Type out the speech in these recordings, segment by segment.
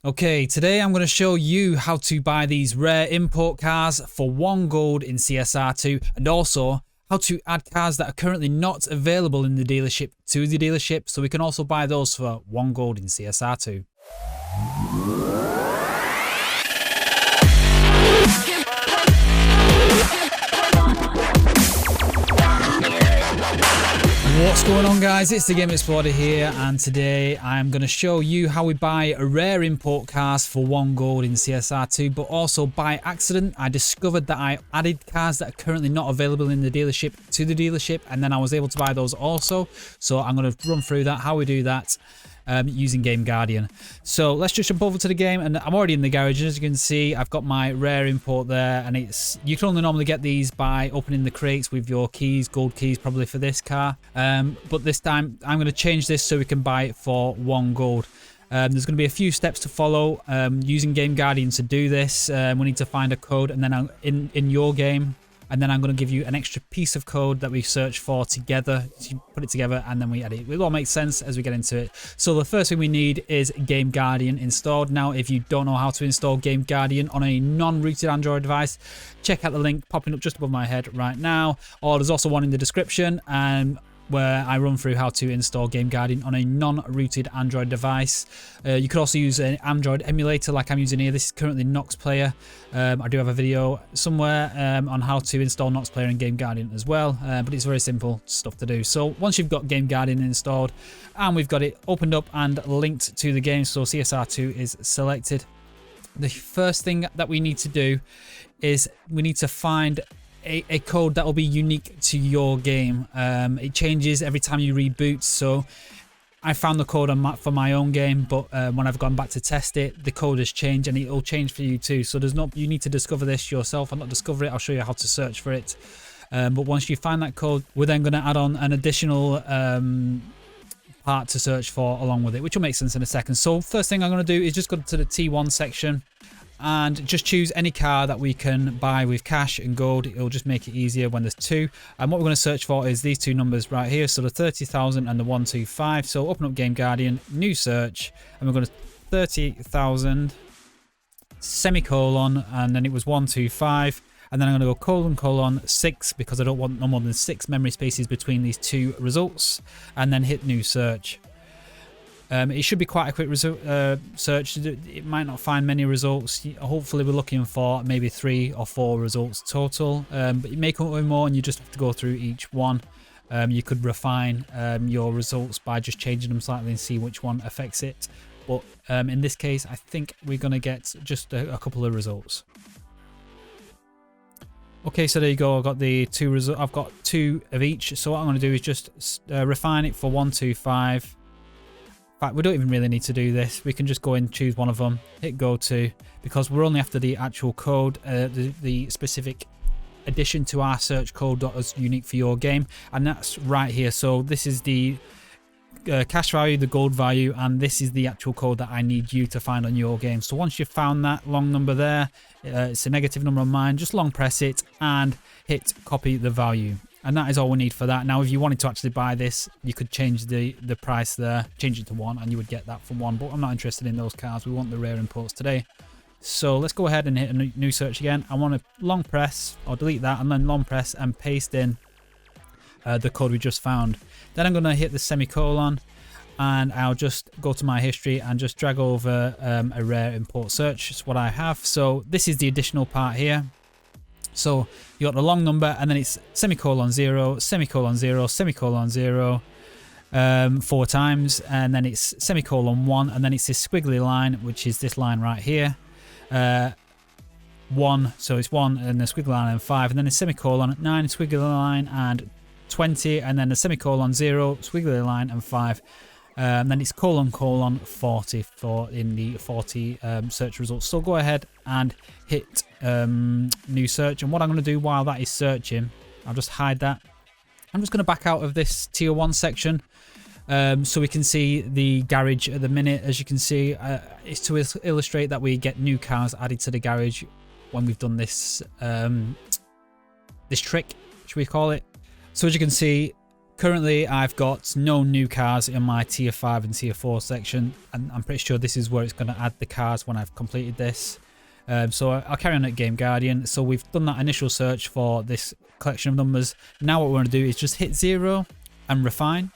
Okay, today I'm going to show you how to buy these rare import cars for 1 gold in CSR2 and also how to add cars that are currently not available in the dealership to the dealership so we can also buy those for 1 gold in CSR2. What's going on, guys? It's the Game Explorer here, and today I'm going to show you how we buy a rare import cars for 1 gold in CSR2, but also by accident I discovered that I added cars that are currently not available in the dealership to the dealership, and then I was able to buy those also. So I'm going to run through that, how we do that using Game Guardian. So let's just jump over to the game, and I'm already in the garage. As you can see, I've got my rare import there, and you can only normally get these by opening the crates with your keys, gold keys probably for this car, but this time I'm going to change this so we can buy it for 1 gold. There's going to be a few steps to follow using Game Guardian to do this. We need to find a code, and then in your game, and then I'm going to give you an extra piece of code that we search for together. So you put it together and then we edit it. It all makes sense as we get into it. So the first thing we need is Game Guardian installed. Now, if you don't know how to install Game Guardian on a non-rooted Android device, check out the link popping up just above my head right now. Or there's also one in the description where I run through how to install Game Guardian on a non-rooted Android device. You could also use an Android emulator like I'm using here. This is currently Nox Player. I do have a video somewhere on how to install Nox Player and Game Guardian as well, but it's very simple stuff to do. So once you've got Game Guardian installed and we've got it opened up and linked to the game, so CSR2 is selected, the first thing that we need to do is we need to find a code that will be unique to your game. It changes every time you reboot, so I found the code for my own game, but when I've gone back to test it, the code has changed, and it'll change for you too. So you need to discover this yourself. I'll not discover it, I'll show you how to search for it. But once you find that code, we're then going to add on an additional part to search for along with it, which will make sense in a second. So first thing I'm going to do is just go to the T1 section and just choose any car that we can buy with cash and gold. It'll just make it easier when there's two. And what we're going to search for is these two numbers right here, so the 30,000 and the 125. So open up Game Guardian, new search, and we're going to 30,000 semicolon, and then it was 125, and then I'm going to go colon 6 because I don't want no more than 6 memory spaces between these two results, and then hit new search. It should be quite a quick search. It might not find many results. Hopefully we're looking for maybe 3 or 4 results total, but it may come with more, and you just have to go through each one. You could refine your results by just changing them slightly and see which one affects it, but in this case I think we're going to get just a couple of results. Okay, so there you go. I've got the 2 results. I've got 2 of each, so what I'm going to do is just refine it for 125. In fact, we don't even really need to do this. We can just go and choose one of them, hit go to, because we're only after the actual code, the specific addition to our search code that is unique for your game, and that's right here. So this is the cash value, the gold value, and this is the actual code that I need you to find on your game. So once you've found that long number there, it's a negative number on mine, just long press it and hit copy the value. And that is all we need for that. Now, if you wanted to actually buy this, you could change the price there, change it to 1, and you would get that for 1. But I'm not interested in those cars. We want the rare imports today. So let's go ahead and hit a new search again. I want to long press or delete that, and then long press and paste in the code we just found. Then I'm going to hit the semicolon, and I'll just go to my history and just drag over a rare import search. It's what I have. So this is the additional part here. So you got the long number, and then it's semicolon 0, semicolon 0, semicolon 0 4 times, and then it's semicolon 1, and then it's this squiggly line, which is this line right here. 1, so it's 1 and the squiggly line and 5, and then a semicolon 9, squiggly line and 20, and then a semicolon 0, squiggly line and 5. And then it's colon 40 for in the 40 search results. So go ahead and hit new search, and what I'm going to do while that is searching, I'll just hide that. I'm just going to back out of this tier 1 section so we can see the garage at the minute. As you can see, it's to illustrate that we get new cars added to the garage when we've done this this trick, should we call it. So as you can see, currently I've got no new cars in my tier 5 and tier 4 section, and I'm pretty sure this is where it's going to add the cars when I've completed this. So I'll carry on at Game Guardian. So we've done that initial search for this collection of numbers. Now what we're going to do is just hit 0 and refine,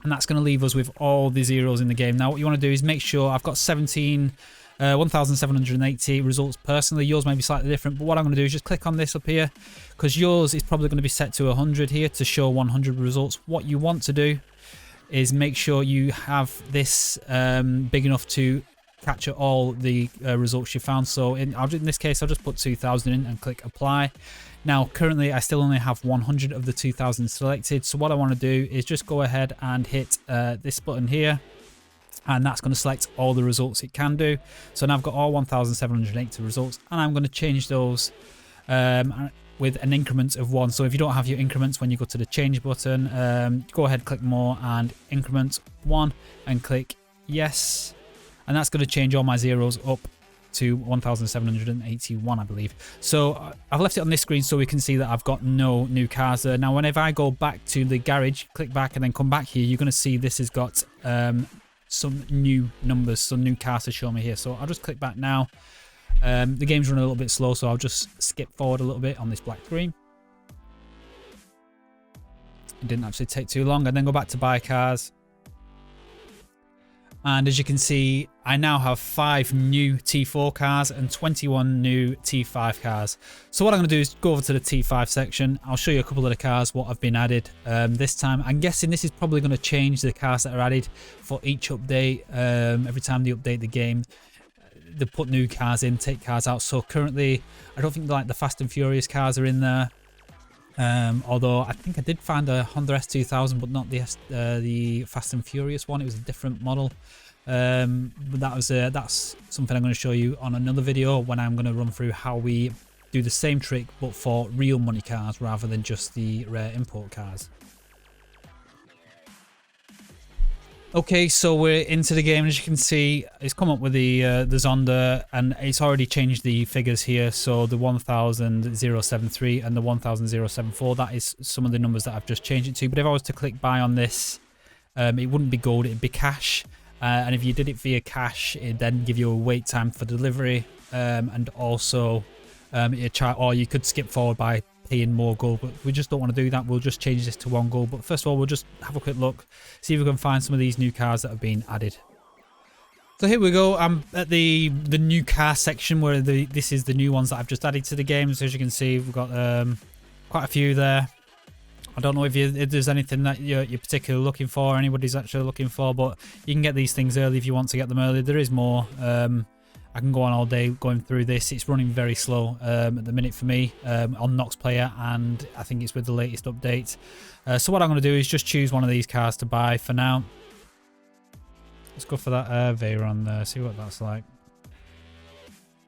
and that's going to leave us with all the zeros in the game. Now what you want to do is make sure I've got 1,780 results personally. Yours may be slightly different, but what I'm going to do is just click on this up here, because yours is probably going to be set to 100 here to show 100 results. What you want to do is make sure you have this big enough to capture all the results you found. So in this case, I'll just put 2,000 in and click apply. Now currently I still only have 100 of the 2,000 selected, so what I want to do is just go ahead and hit this button here, and that's going to select all the results it can do. So now I've got all 1,780 results, and I'm going to change those with an increment of 1. So if you don't have your increments, when you go to the change button, go ahead, click more and increment 1 and click yes. And that's going to change all my zeros up to 1,781, I believe. So I've left it on this screen so we can see that I've got no new cars there. Now, whenever I go back to the garage, click back and then come back here, you're going to see this has got some new numbers, some new cars to show me here. So I'll just click back now. The game's running a little bit slow, so I'll just skip forward a little bit on this black screen. It didn't actually take too long, and then go back to buy cars. And as you can see, I now have 5 new T4 cars and 21 new T5 cars. So what I'm going to do is go over to the T5 section. I'll show you a couple of the cars, what have been added this time. I'm guessing this is probably going to change the cars that are added for each update. Every time they update the game, they put new cars in, take cars out. So currently, I don't think like the Fast and Furious cars are in there. Although I think I did find a Honda S2000, but not the Fast and Furious one. It was a different model. But that's something I'm going to show you on another video when I'm going to run through how we do the same trick but for real money cars rather than just the rare import cars. Okay, so we're into the game. As you can see, it's come up with the Zonda, and it's already changed the figures here. So the 1,073 and the 1,074, that is some of the numbers that I've just changed it to. But if I was to click buy on this, it wouldn't be gold, it'd be cash. And if you did it via cash, it'd then give you a wait time for delivery, and also or you could skip forward by paying more gold, but we just don't want to do that. We'll just change this to 1 gold. But first of all, we'll just have a quick look, see if we can find some of these new cars that have been added. So here we go. I'm at the new car section where this is the new ones that I've just added to the game. So as you can see, we've got quite a few there. I don't know if there's anything that you're particularly looking for, or anybody's actually looking for, but you can get these things early if you want to get them early. There is more. I can go on all day going through this. It's running very slow at the minute for me on Nox Player, and I think it's with the latest update. So what I'm going to do is just choose one of these cars to buy for now. Let's go for that Veyron there, see what that's like.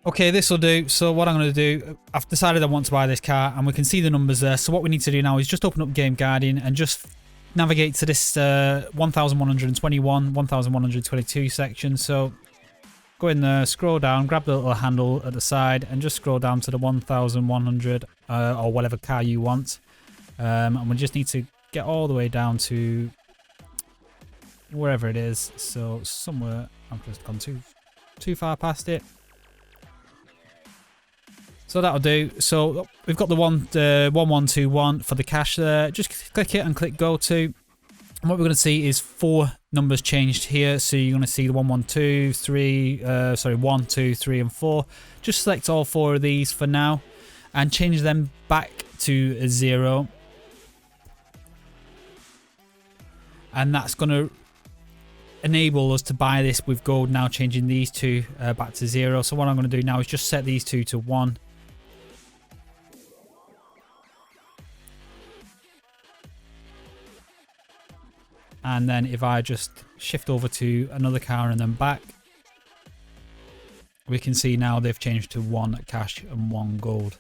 Okay, this will do. So what I'm going to do, I've decided I want to buy this car, and we can see the numbers there. So what we need to do now is just open up Game Guardian and just navigate to this 1,121, 1,122 section. So go in there, scroll down, grab the little handle at the side, and just scroll down to the 1,100 or whatever car you want. And we just need to get all the way down to wherever it is. So somewhere, I've just gone too far past it. So that'll do. So we've got the 1121 for the cash there. Just click it and click go to. And what we're going to see is 4 numbers changed here. So you're going to see the 1, 2, 3, and 4. Just select all 4 of these for now and change them back to 0. And that's going to enable us to buy this with gold now, changing these 2 back to 0. So what I'm going to do now is just set these 2 to 1. And then if I just shift over to another car and then back, we can see now they've changed to 1 cash and 1 gold.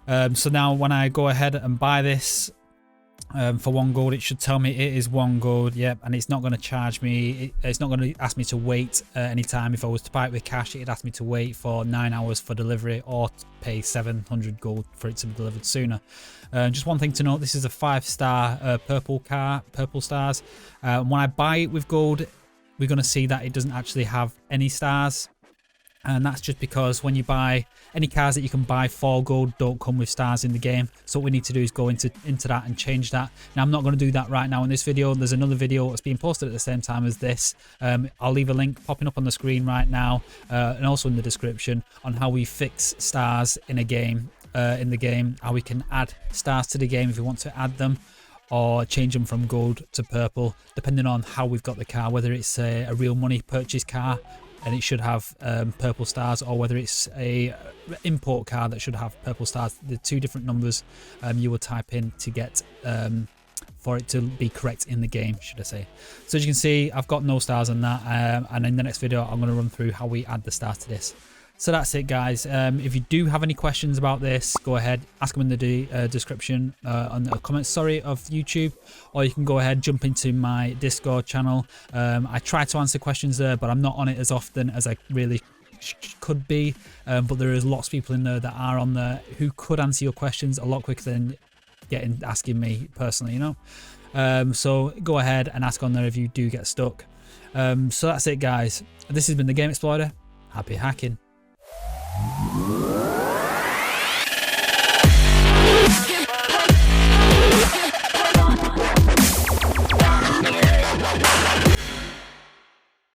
So now when I go ahead and buy this, For 1 gold. It should tell me it is 1 gold. Yep, and it's not going to charge me. It's not going to ask me to wait any time. If I was to buy it with cash, it'd ask me to wait for 9 hours for delivery, or pay 700 gold for it to be delivered sooner. Just one thing to note, this is a 5-star purple car, purple stars. When I buy it with gold, we're going to see that it doesn't actually have any stars. And that's just because when you buy any cars that you can buy for gold don't come with stars in the game. So what we need to do is go into that and change that. Now I'm not going to do that right now in this video. There's another video that's being posted at the same time as this. I'll leave a link popping up on the screen right now and also in the description on how we fix stars in a game. In the game, how we can add stars to the game if we want to add them, or change them from gold to purple, depending on how we've got the car, whether it's a real money purchase car and it should have purple stars, or whether it's a import car that should have purple stars. The 2 different numbers you will type in to get for it to be correct in the game, should I say. So as you can see, I've got no stars on that, and in the next video I'm going to run through how we add the stars to this. So that's it, guys. If you do have any questions about this, go ahead, ask them in the description on the comments, of YouTube, or you can go ahead, jump into my Discord channel. I try to answer questions there, but I'm not on it as often as I really could be. But there is lots of people in there that are on there who could answer your questions a lot quicker than asking me personally, you know. So go ahead and ask on there if you do get stuck. So that's it, guys. This has been the Game Explorer. Happy hacking.